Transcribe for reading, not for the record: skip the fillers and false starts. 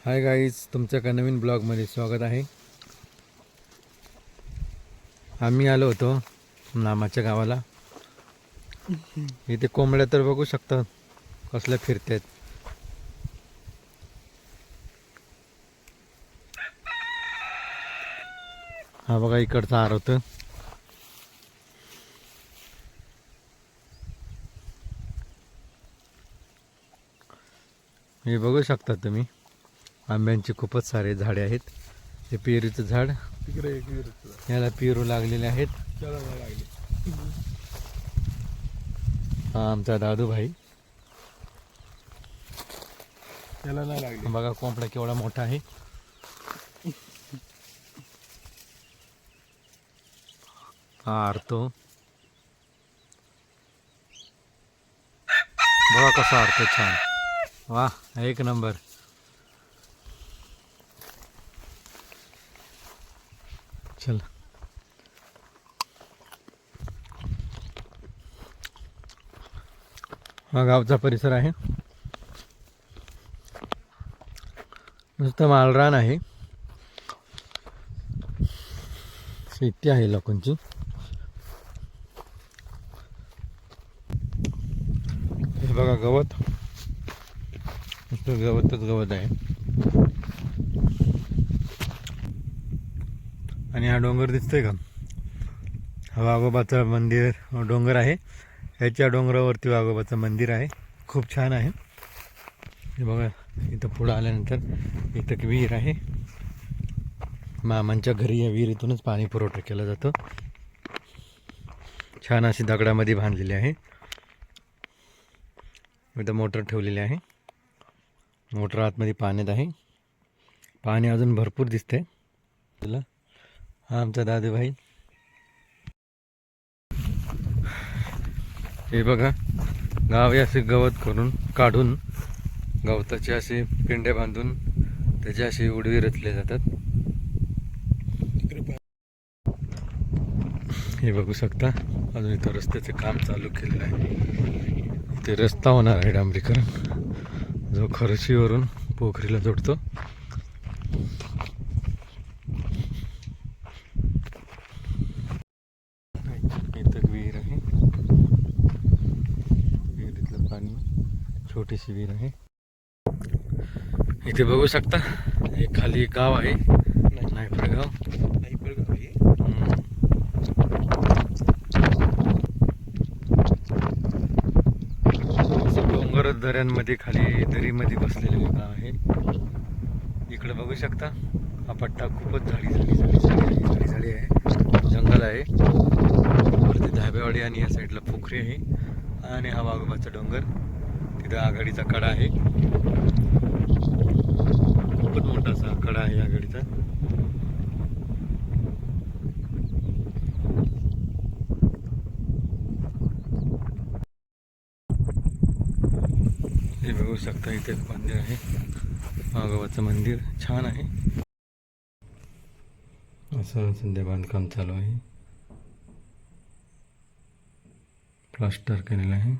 Hi guys, तुमच्या एका नवीन ब्लॉगमध्ये स्वागत आहे. आम्ही आलो होतो नामाच्या गावाला. इथे कोंबड्या तर बघू शकता कसल्या फिरतात. हा बघा इकडचं आर होतं. हे बघू शकता तुम्ही, आंब्यांची खूपच सारे झाडे आहेत. हे पेरूचं झाड तिकडे, याला पेरू लागलेले आहेत. हा आमचा दादू भाई. त्याला नाही लागले. बघा कोंबडा केवढा मोठा आहे. हा आरतो बघा कसा आरतो, छान. वाह, एक नंबर. चल हा गावचा परिसर आहे. नुसतं माळरान आहे. शेती आहे लोकांची. हे बघा गवत, नुसतं गवतच गवत आहे. आणि हा डोंगर दिसतोय का, हा वाघोबाचं मंदिर डोंगर आहे. ह्याच्या डोंगरावरती वाघोबाचं मंदिर आहे. खूप छान आहे. हे बघा इथं पुढं आल्यानंतर इथं एक विहीर आहे. मामांच्या घरी या विहिरीतूनच पाणी पुरवठा केला जातो. छान अशी दगडामध्ये बांधलेली आहे. इथं मोटर ठेवलेली आहे. मोटर आतमध्ये पाण्यात आहे. पाणी अजून भरपूर दिसते तुला. हा आमचा दादूभाई. हे बघा गावी असे गवत काढून गवताचे असे पिंड्या बांधून त्याचे असे उडवी रचले जातात. हे बघू शकता, अजून इथं रस्त्याचे काम चालू केलेलं आहे. इथे रस्ता होणार आहे डांबरीकरण, जो खरशीवरून पोखरीला जोडतो. इथं विहीर आहे. विहिरीतलं पाणी, छोटीशी विहीर आहे. इथे बघू शकता एक खाली गाव आहे, नायफळगाव. डोंगर दऱ्यांमध्ये खाली दरीमध्ये बसलेले गाव आहे. इकडे बघू शकता हा पट्टा खूपच झाडी आहे, जंगल आहे. वरती धाब्यावाडी आणि या साईडला पोखरी आहे. आणि हा वाघोबाचा डोंगर, तिथं आघाडीचा कडा आहे. खूपच मोठा असा कडा आहे आघाडीचा. हे बघू शकता इथे एक मंदिर आहे, वाघोबाचं मंदिर छान आहे. असं सध्या बांधकाम चालू आहे, प्लास्टर केलेलं आहे.